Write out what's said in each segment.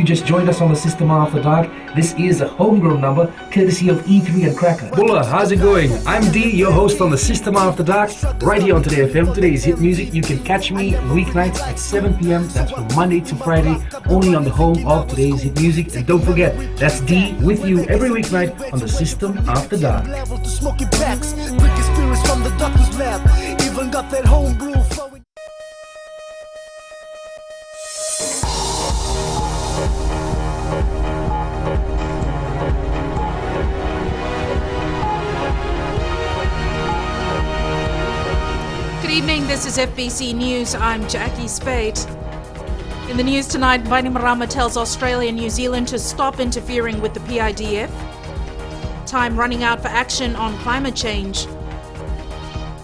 just joined us on the System After Dark, this is a homegrown number courtesy of E3 and Cracker. Bulla, how's it going? I'm D, your host on the System After Dark, right here on Today FM. Today's hit music. You can catch me weeknights at 7 p.m. That's from Monday to Friday, only on the home of Today's hit music. And don't forget, that's D with you every weeknight on the System After Dark. Even got that homebrew flowing. Good evening, this is FBC News. I'm Jackie Spade. In the news tonight, Bainimarama tells Australia and New Zealand to stop interfering with the PIDF. Time running out for action on climate change.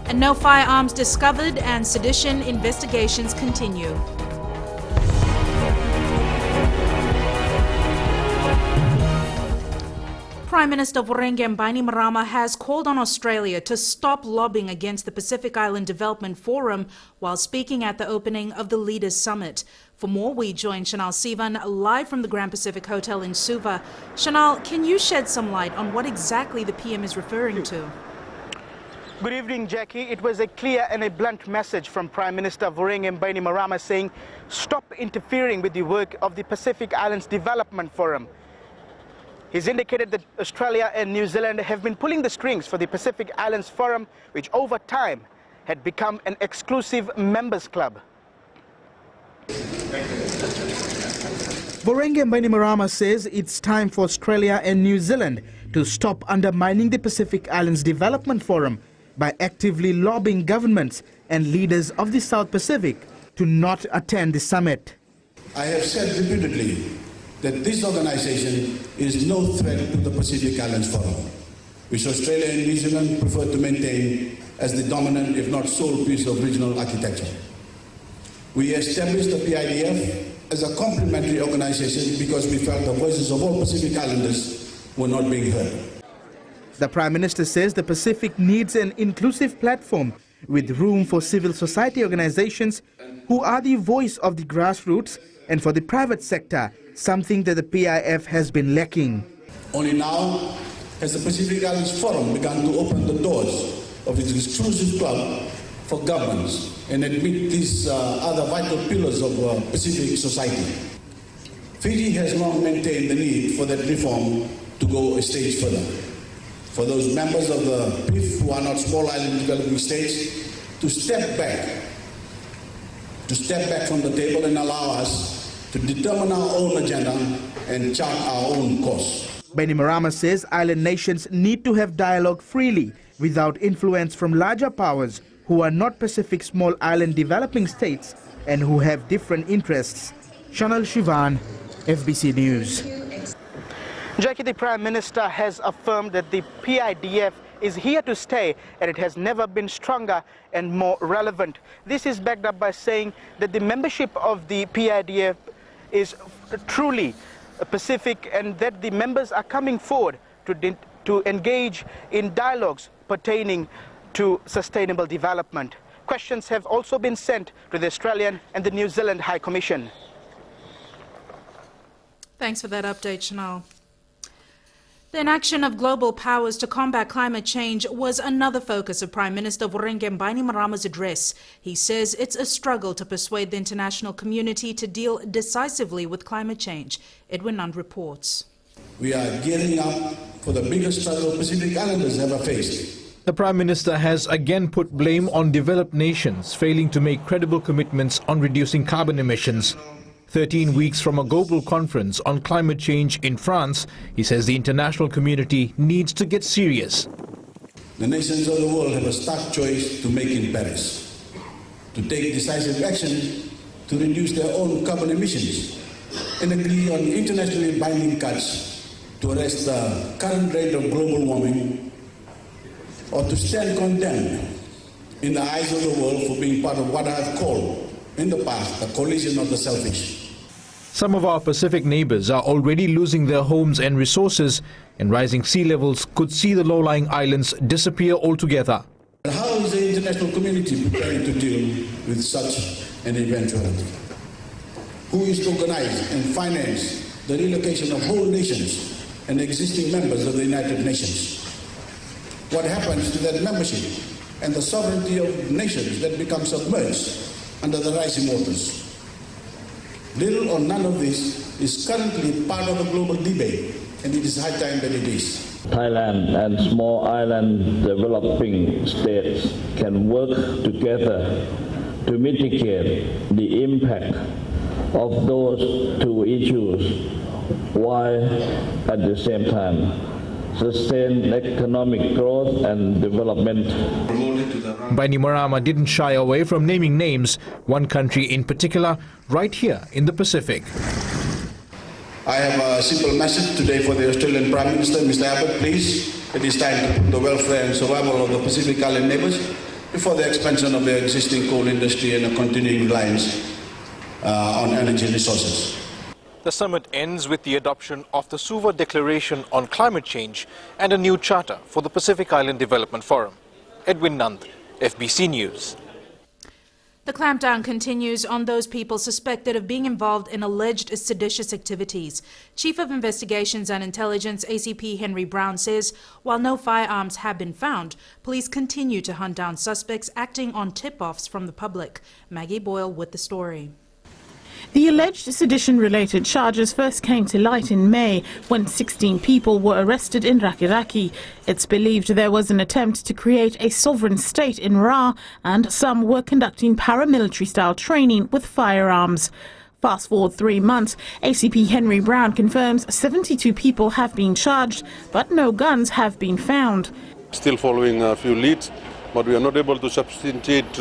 And no firearms discovered and sedition investigations continue. Prime Minister Vorenge Bainimarama has called on Australia to stop lobbying against the Pacific Island Development Forum while speaking at the opening of the Leaders Summit. For more, we join Chanel Sivan live from the Grand Pacific Hotel in Suva. Chanel, can you shed some light on what exactly the PM is referring to? Good evening, Jackie. It was a clear and a blunt message from Prime Minister Vorenge Bainimarama saying, stop interfering with the work of the Pacific Islands Development Forum. He's indicated that Australia and New Zealand have been pulling the strings for the Pacific Islands Forum, which over time had become an exclusive members club. Vorenge Bainimarama says it's time for Australia and New Zealand to stop undermining the Pacific Islands Development Forum by actively lobbying governments and leaders of the South Pacific to not attend the summit. I have said repeatedly that this organization is no threat to the Pacific Islands Forum, which Australia and New Zealand prefer to maintain as the dominant, if not sole, piece of regional architecture. We established the PIDF as a complementary organization because we felt the voices of all Pacific Islanders were not being heard. The Prime Minister says the Pacific needs an inclusive platform with room for civil society organizations who are the voice of the grassroots and for the private sector, something that the PIF has been lacking. Only now has the Pacific Islands Forum begun to open the doors of its exclusive club for governments and admit these other vital pillars of Pacific society. Fiji has long maintained the need for that reform to go a stage further. For those members of the PIF who are not small island developing states to step back from the table and allow us to determine our own agenda and chart our own course. Bainimarama says island nations need to have dialogue freely without influence from larger powers who are not Pacific small island developing states and who have different interests. Chanel Sivan, FBC News. Jackie, the Prime Minister has affirmed that the PIDF is here to stay and it has never been stronger and more relevant. This is backed up by saying that the membership of the PIDF is truly Pacific and that the members are coming forward to engage in dialogues pertaining to sustainable development. Questions have also been sent to the Australian and the New Zealand High Commission. Thanks for that update, Chanel. The inaction of global powers to combat climate change was another focus of Prime Minister Vorenge Bainimarama's address. He says it's a struggle to persuade the international community to deal decisively with climate change. Edwin Nund reports. We are gearing up for the biggest struggle Pacific Islanders ever faced. The Prime Minister has again put blame on developed nations failing to make credible commitments on reducing carbon emissions. 13 weeks from a global conference on climate change in France, he says the international community needs to get serious. The nations of the world have a stark choice to make in Paris, to take decisive action to reduce their own carbon emissions and agree on internationally binding cuts to arrest the current rate of global warming, or to stand condemned in the eyes of the world for being part of what I have called in the past the coalition of the selfish. Some of our Pacific neighbors are already losing their homes and resources, and rising sea levels could see the low-lying islands disappear altogether. How is the international community preparing to deal with such an eventuality? Who is to organize and finance the relocation of whole nations and existing members of the United Nations. What happens to that membership and the sovereignty of nations that become submerged under the rising waters? Little or none of this is currently part of the global debate, and it is high time that it is. Thailand and small island developing states can work together to mitigate the impact of those two issues, while at the same time sustain economic growth and development. Bainimarama didn't shy away from naming names, one country in particular, right here in the Pacific. I have a simple message today for the Australian Prime Minister, Mr. Abbott, please. It is time to put the welfare and survival of the Pacific Island neighbours before the expansion of their existing coal industry and a continuing reliance on energy resources. The summit ends with the adoption of the Suva Declaration on Climate Change and a new charter for the Pacific Island Development Forum. Edwin Nand, FBC News. The clampdown continues on those people suspected of being involved in alleged seditious activities. Chief of Investigations and Intelligence ACP Henry Brown says while no firearms have been found, police continue to hunt down suspects acting on tip-offs from the public. Maggie Boyle with the story. The alleged sedition-related charges first came to light in May when 16 people were arrested in Rakiraki. It's believed there was an attempt to create a sovereign state in Ra, and some were conducting paramilitary-style training with firearms. Fast forward 3 months, ACP Henry Brown confirms 72 people have been charged, but no guns have been found. Still following a few leads, but we are not able to substantiate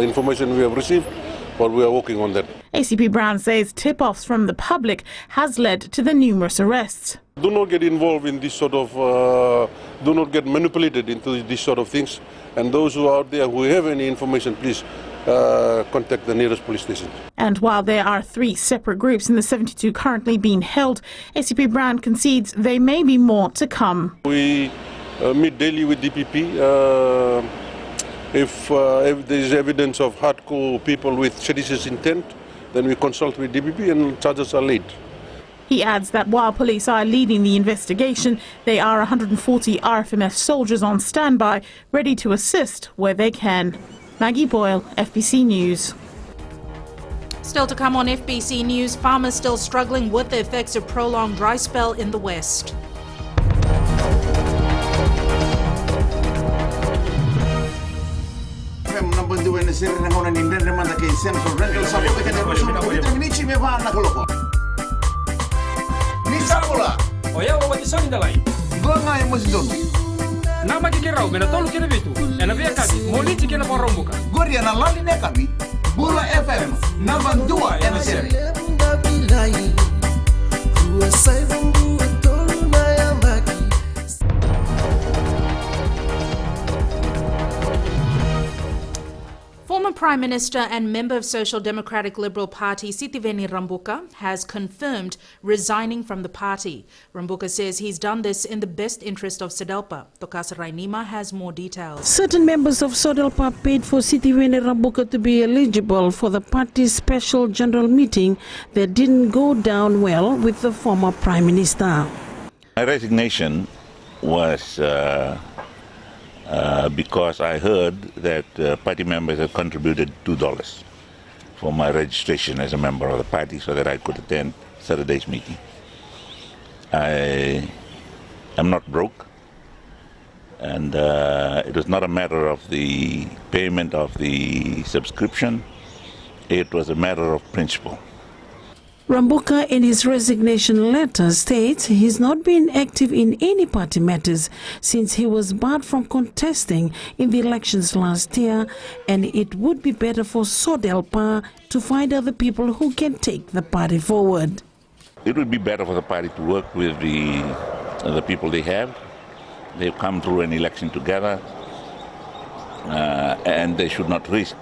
information we have received. But we are working on that. ACP Brown says tip-offs from the public has led to the numerous arrests. Do not get involved in this sort of, do not get manipulated into these sort of things. And those who are out there who have any information, please contact the nearest police station. And while there are 3 separate groups in the 72 currently being held, ACP Brown concedes there may be more to come. We meet daily with DPP. If there is evidence of hardcore people with seditious intent, then we consult with DPP and charges are laid. He adds that while police are leading the investigation, there are 140 RFMF soldiers on standby, ready to assist where they can. Maggie Boyle, FBC News. Still to come on FBC News, farmers still struggling with the effects of prolonged dry spell in the west. Oya wa watisoni dalai. Bunga yang masih dulu. Nama kikirau mena tolu kira bitu. Ena via kami moliti kena porombuka. Gori ana lali ne kami. Bula FM number 2 ena seri. Former Prime Minister and member of Social Democratic Liberal Party Sitiveni Rambuka has confirmed resigning from the party. Rambuka says he's done this in the best interest of SODELPA. Tokasa Rainima has more details. Certain members of SODELPA paid for Sitiveni Rambuka to be eligible for the party's special general meeting that didn't go down well with the former Prime Minister. My resignation was because I heard that party members had contributed $2 for my registration as a member of the party so that I could attend Saturday's meeting. I am not broke, and it was not a matter of the payment of the subscription. It was a matter of principle. Rambuka in his resignation letter states he's not been active in any party matters since he was barred from contesting in the elections last year, and it would be better for SODELPA to find other people who can take the party forward. It would be better for the party to work with the people they have. They've come through an election together, and they should not risk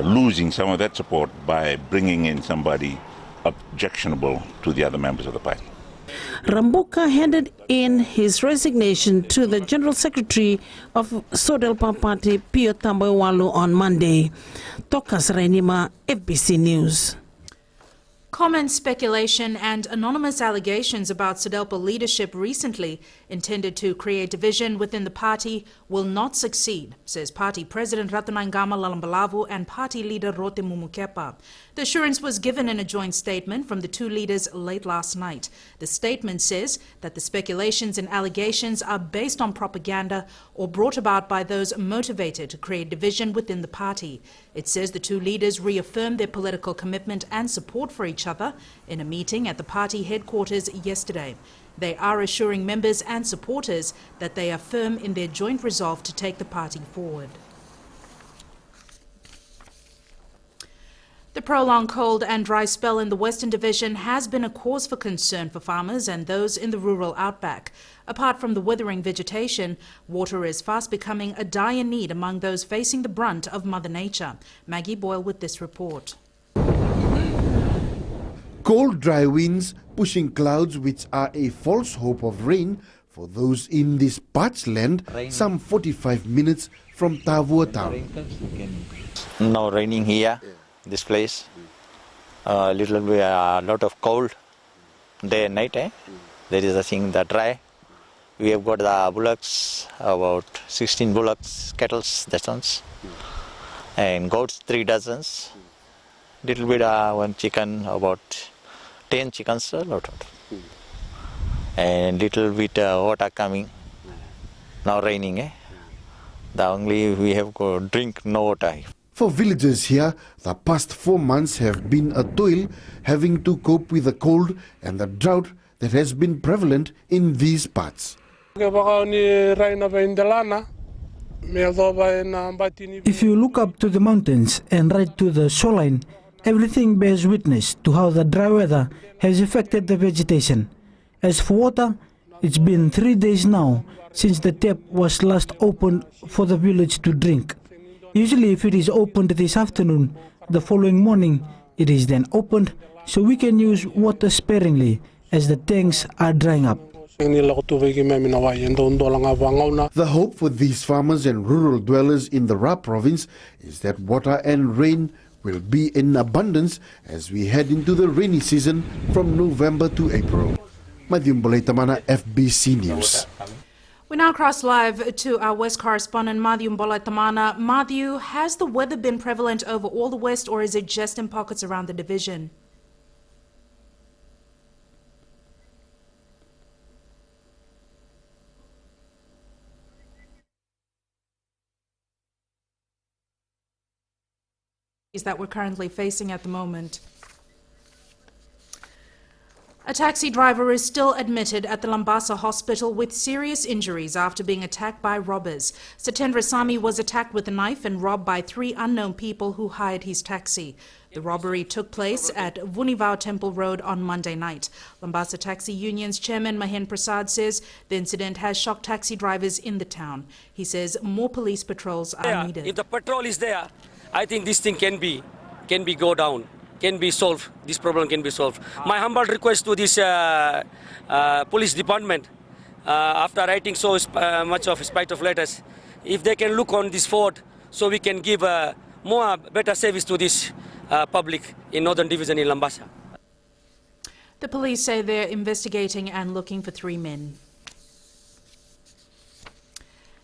losing some of that support by bringing in somebody objectionable to the other members of the party. Rambuka handed in his resignation to the General Secretary of SODELPA Party, Pio Tamboiwalu, on Monday. Tokas Rainima, FBC News. Common speculation and anonymous allegations about SEDELPA leadership recently intended to create division within the party will not succeed, says Party President Ratunangama Lalambalavu and Party Leader Rote Mumukepa. The assurance was given in a joint statement from the two leaders late last night. The statement says that the speculations and allegations are based on propaganda or brought about by those motivated to create division within the party. It says the two leaders reaffirmed their political commitment and support for each other in a meeting at the party headquarters yesterday. They are assuring members and supporters that they are firm in their joint resolve to take the party forward. The prolonged cold and dry spell in the Western Division has been a cause for concern for farmers and those in the rural outback. Apart from the withering vegetation, water is fast becoming a dire need among those facing the brunt of Mother Nature. Maggie Boyle with this report. Cold, dry winds pushing clouds which are a false hope of rain for those in this parched land some 45 minutes from Tavua town. No raining here, this place. A lot of cold, day and night. There is a thing that dry. We have got the bullocks, about 16 bullocks, cattle, that ones, and goats 3 dozens. Little bit one chicken, about 10 chickens, a lot of. And little bit water coming. Now raining. The only we have to drink no water. For villagers here, the past 4 months have been a toil, having to cope with the cold and the drought that has been prevalent in these parts. If you look up to the mountains and right to the shoreline, everything bears witness to how the dry weather has affected the vegetation. As for water, it's been 3 days now since the tap was last opened for the village to drink. Usually if it is opened this afternoon, the following morning it is then opened so we can use water sparingly as the tanks are drying up. The hope for these farmers and rural dwellers in the Ra province is that water and rain will be in abundance as we head into the rainy season from November to April. Madhyum Bolaitamana, FBC News. We now cross live to our West correspondent, Madhyum Bolaitamana. Madhu, has the weather been prevalent over all the West or is it just in pockets around the division? That we're currently facing at the moment. A taxi driver is still admitted at the Lambasa hospital with serious injuries after being attacked by robbers. Satendra Sami was attacked with a knife and robbed by 3 unknown people who hired his taxi. The robbery took place at Vunivao Temple Road on Monday night. Lambasa Taxi Union's chairman Mahen Prasad says the incident has shocked taxi drivers in the town. He says more police patrols are needed. If the patrol is there, I think this thing can be go down, can be solved. This problem can be solved. My humble request to this police department, after writing so much of spite of letters, if they can look on this fort, so we can give more better service to this public in Northern Division in Lambasa. The police say they're investigating and looking for 3 men.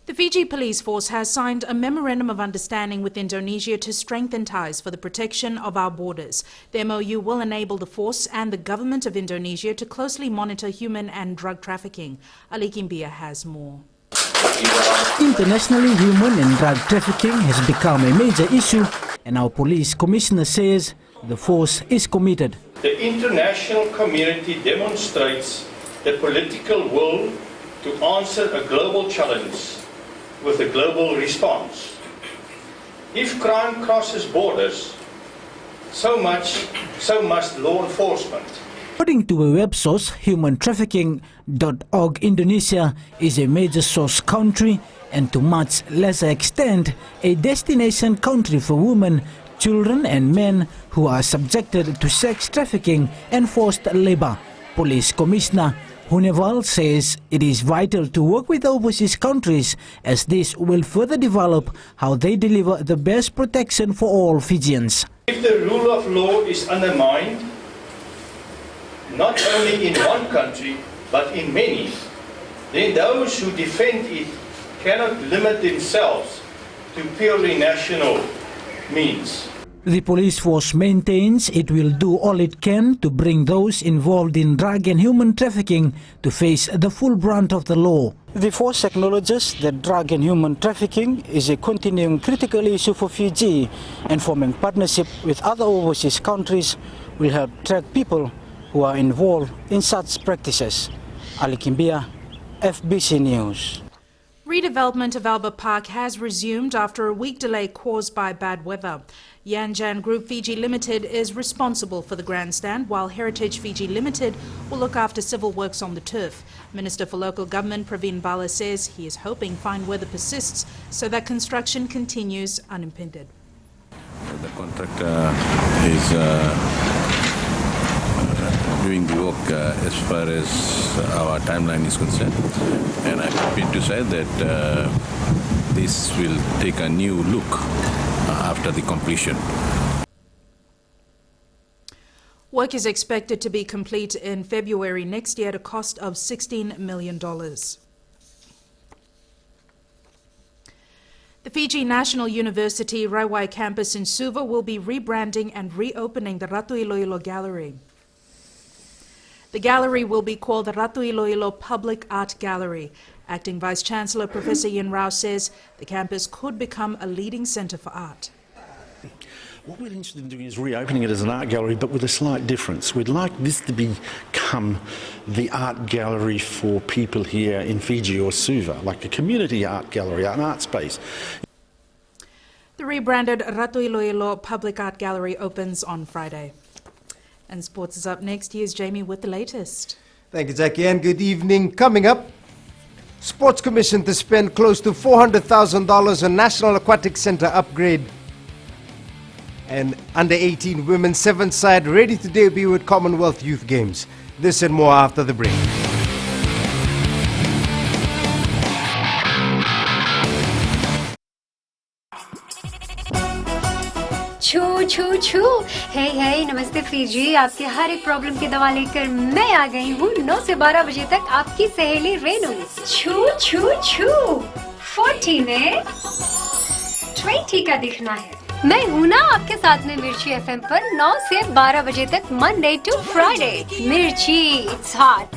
The Fiji Police Force has signed a memorandum of understanding with Indonesia to strengthen ties for the protection of our borders. The MOU will enable the force and the government of Indonesia to closely monitor human and drug trafficking. Ali Kimbia has more. Internationally, human and drug trafficking has become a major issue, and our police commissioner says the force is committed. The international community demonstrates the political will to answer a global challenge with a global response. If crime crosses borders, so must law enforcement. According to a web source, humantrafficking.org, Indonesia is a major source country and to much lesser extent a destination country for women, children and men who are subjected to sex trafficking and forced labor. Police Commissioner Huneval says it is vital to work with overseas countries as this will further develop how they deliver the best protection for all Fijians. If the rule of law is undermined, not only in one country, but in many, then those who defend it cannot limit themselves to purely national means. The police force maintains it will do all it can to bring those involved in drug and human trafficking to face the full brunt of the law. The force acknowledges that drug and human trafficking is a continuing critical issue for Fiji, and forming partnership with other overseas countries will help track people who are involved in such practices. Ali Kimbia, FBC News. Redevelopment of Albert Park has resumed after a week delay caused by bad weather. Yanjan Group Fiji Limited is responsible for the grandstand, while Heritage Fiji Limited will look after civil works on the turf. Minister for Local Government Praveen Bala says he is hoping fine weather persists so that construction continues unimpeded. The contractor is doing the work as far as our timeline is concerned, and I'm happy to say that this will take a new look after the completion. Work is expected to be complete in February next year at a cost of $16 million. The Fiji National University Raiwai campus in Suva will be rebranding and reopening the Ratu Iloilo Gallery. The gallery will be called the Ratu Iloilo Public Art Gallery. Acting Vice Chancellor Professor Yin Rao says the campus could become a leading centre for art. What we're interested in doing is reopening it as an art gallery, but with a slight difference. We'd like this to become the art gallery for people here in Fiji or Suva, like a community art gallery, an art space. The rebranded Ratu Iloilo Public Art Gallery opens on Friday. And sports is up next. Here's Jamie with the latest. Thank you, Jackie, and good evening. Coming up, Sports Commission to spend close to $400,000 on National Aquatic Centre upgrade. And under-18 women's sevens side ready to debut with Commonwealth Youth Games. This and more after the break. छू छू छू हे हे नमस्ते Fiji, आपके हर एक problem की दवा लेकर मैं आ गई हूँ 9 से 12 बजे तक आपकी सहेली रेनू। छू छू छू 40 में 20 का दिखना है। मैं हूँ ना आपके साथ में मिर्ची एफएम पर 9 से 12 बजे तक मंडे टू फ्राइडे। मिर्ची it's hot.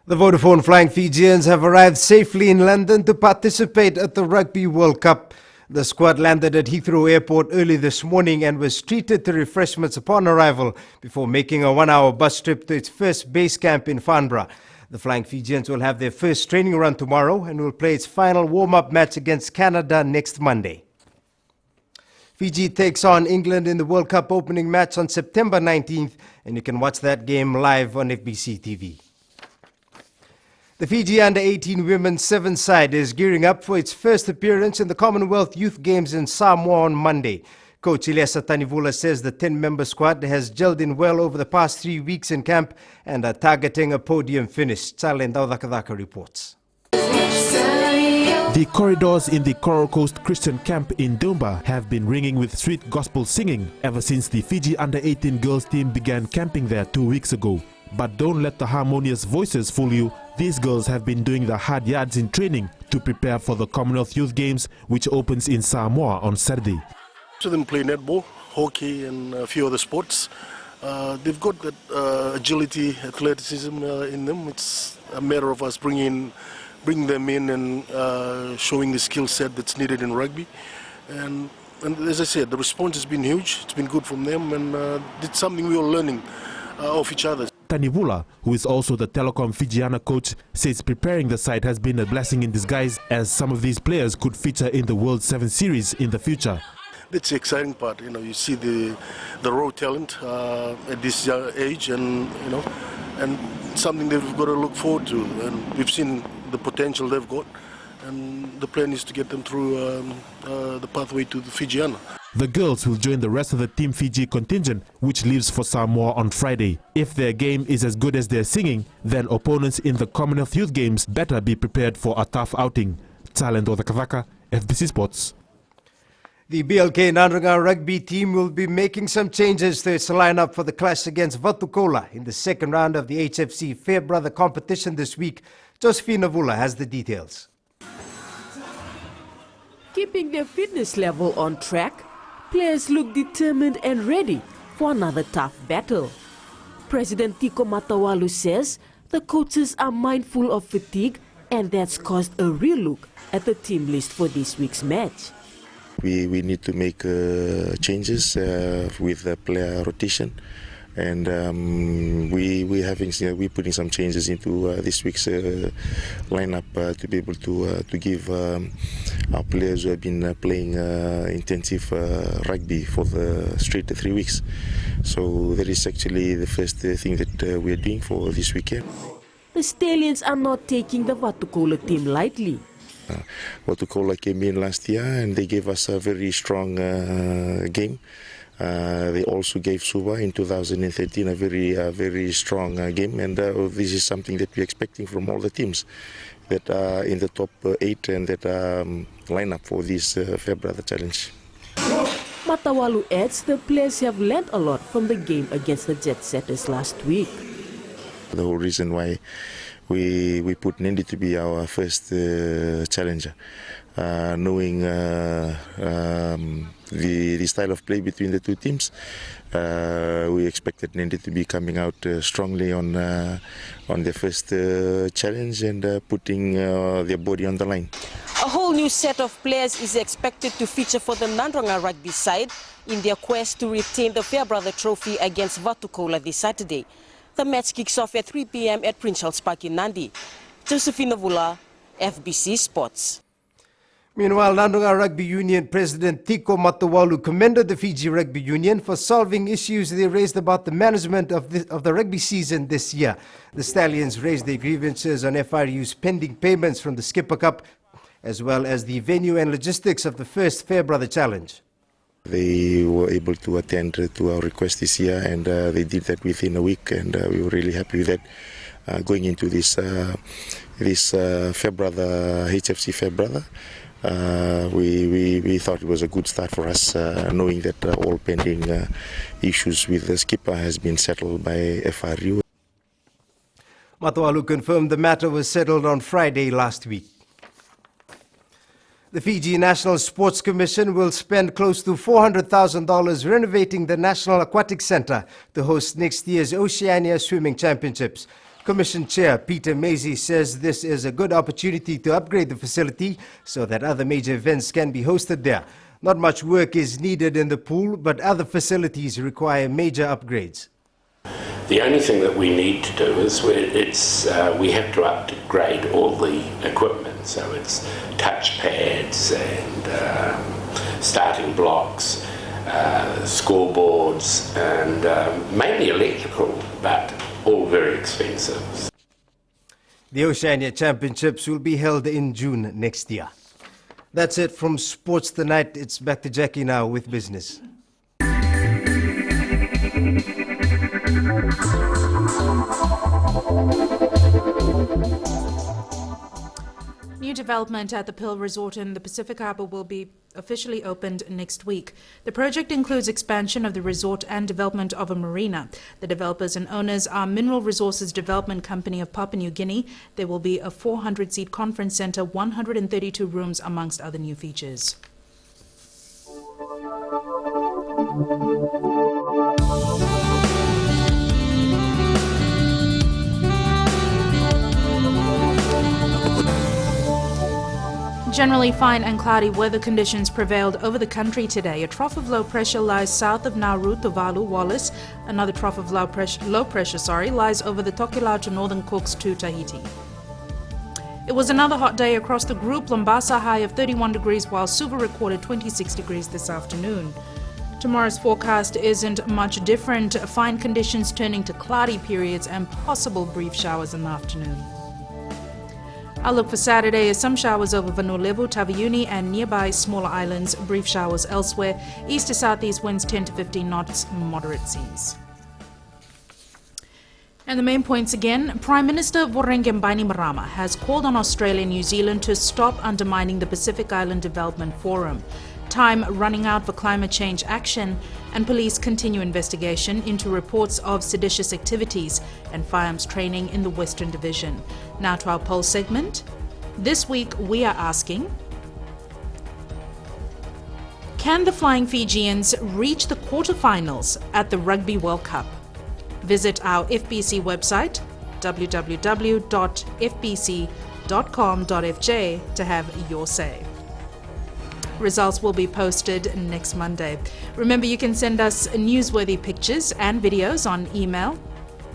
The Vodafone Flying Fijians have arrived safely in London to participate at the Rugby World Cup. The squad landed at Heathrow Airport early this morning and was treated to refreshments upon arrival before making a 1-hour bus trip to its first base camp in Farnborough. The Flying Fijians will have their first training run tomorrow and will play its final warm-up match against Canada next Monday. Fiji takes on England in the World Cup opening match on September 19th, and you can watch that game live on Fbctv. The Fiji under-18 women's sevens side is gearing up for its first appearance in the Commonwealth Youth Games in Samoa on Monday. Coach Ilesa Tanivula says the 10-member squad has gelled in well over the past 3 weeks in camp and are targeting a podium finish. Charlie Ndautakadaka reports. The corridors in the Coral Coast Christian camp in Dumba have been ringing with sweet gospel singing ever since the Fiji under-18 girls team began camping there 2 weeks ago. But don't let the harmonious voices fool you. These girls have been doing the hard yards in training to prepare for the Commonwealth Youth Games, which opens in Samoa on Saturday. So them play netball, hockey and a few other sports. They've got that agility, athleticism in them. It's a matter of us bringing them in and showing the skill set that's needed in rugby. And as I said, the response has been huge. It's been good from them, and it's something we are learning of each other. Tanivula, who is also the Telecom Fijiana coach, says preparing the side has been a blessing in disguise, as some of these players could feature in the World 7 Series in the future. That's the exciting part. You see the raw talent at this young age, and and something that we've got to look forward to. And we've seen the potential they've got, and the plan is to get them through the pathway to the Fijiana. The girls will join the rest of the Team Fiji contingent, which leaves for Samoa on Friday. If their game is as good as their singing, then opponents in the Commonwealth Youth Games better be prepared for a tough outing. Talent Odakavaka, FBC Sports. The BLK Nandranga rugby team will be making some changes to its lineup for the clash against Vatukola in the second round of the HFC Fairbrother competition this week. Josephine Vula has the details. Keeping their fitness level on track, players look determined and ready for another tough battle. President Tiko Matawalu says the coaches are mindful of fatigue, and that's caused a real look at the team list for this week's match. We need to make changes with the player rotation, and we're putting some changes into this week's lineup to be able to give our players who have been playing intensive rugby for the straight 3 weeks. So that is actually the first thing that we are doing for this weekend. The Stallions are not taking the Vatukola team lightly. Vatukola came in last year and they gave us a very strong game. They also gave Suva in 2013 a very strong game, and this is something that we're expecting from all the teams that are in the top 8 and that line up for this Fairbrother Challenge. Matawalu adds the players have learned a lot from the game against the Jet Setters last week. The whole reason why we put Nindi to be our first challenger, knowing the style of play between the two teams, we expected Nindi to be coming out strongly on their first challenge and putting their body on the line. A whole new set of players is expected to feature for the Nandranga rugby side in their quest to retain the Fairbrother Trophy against Vatukola this Saturday. The match kicks off at 3 p.m. at Prince Charles Park in Nandi. Josephine Vula, FBC Sports. Meanwhile, Nandranga Rugby Union President Tiko Matawalu commended the Fiji Rugby Union for solving issues they raised about the management of the rugby season this year. The Stallions raised their grievances on FRU's pending payments from the Skipper Cup, as well as the venue and logistics of the first Fairbrother Challenge. They were able to attend to our request this year, and they did that within a week, and we were really happy with that. Going into this Fairbrother, HFC Fairbrother, we thought it was a good start for us, knowing that all pending issues with the skipper has been settled by FRU. Matawalu confirmed the matter was settled on Friday last week. The Fiji National Sports Commission will spend close to $400,000 renovating the National Aquatic Centre to host next year's Oceania Swimming Championships. Commission Chair Peter Maisy says this is a good opportunity to upgrade the facility so that other major events can be hosted there. Not much work is needed in the pool, but other facilities require major upgrades. The only thing that we need to do is we have to upgrade all the equipment, so it's touch pads and starting blocks, scoreboards, and mainly electrical, but all very expensive. The Oceania Championships will be held in June next year. That's it from Sports Tonight. It's back to Jackie now with business. New development at the Pearl Resort in the Pacific Harbour will be officially opened next week. The project includes expansion of the resort and development of a marina. The developers and owners are Mineral Resources Development Company of Papua New Guinea. There will be a 400-seat conference centre, 132 rooms, amongst other new features. Generally fine and cloudy weather conditions prevailed over the country today. A trough of low pressure lies south of Nauru, Tuvalu, Wallis. Another trough of low pressure lies over the Tokelau to northern Cooks to Tahiti. It was another hot day across the group. Lombasa high of 31 degrees, while Suva recorded 26 degrees this afternoon. Tomorrow's forecast isn't much different. Fine conditions turning to cloudy periods and possible brief showers in the afternoon. Outlook for Saturday is some showers over Vanuatu, Taveuni and nearby smaller islands, brief showers elsewhere. East to southeast winds 10 to 15 knots, moderate seas. And the main points again. Prime Minister Vorenge Bainimarama has called on Australia and New Zealand to stop undermining the Pacific Island Development Forum. Time running out for climate change action, and police continue investigation into reports of seditious activities and firearms training in the Western Division. Now to our poll segment. This week we are asking, can the Flying Fijians reach the quarterfinals at the Rugby World Cup? Visit our FBC website, www.fbc.com.fj, to have your say. Results will be posted next Monday. Remember, you can send us newsworthy pictures and videos on email,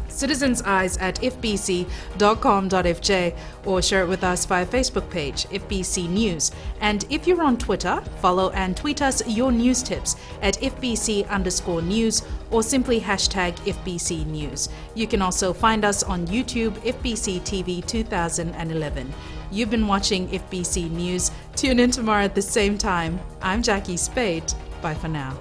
citizenseyes@fbc.com.fj, or share it with us via Facebook page, FBC News. And if you're on Twitter, follow and tweet us your news tips at FBC_news or simply hashtag FBC News. You can also find us on YouTube, Fbctv 2011. You've been watching FBC News. Tune in tomorrow at the same time. I'm Jackie Spade. Bye for now.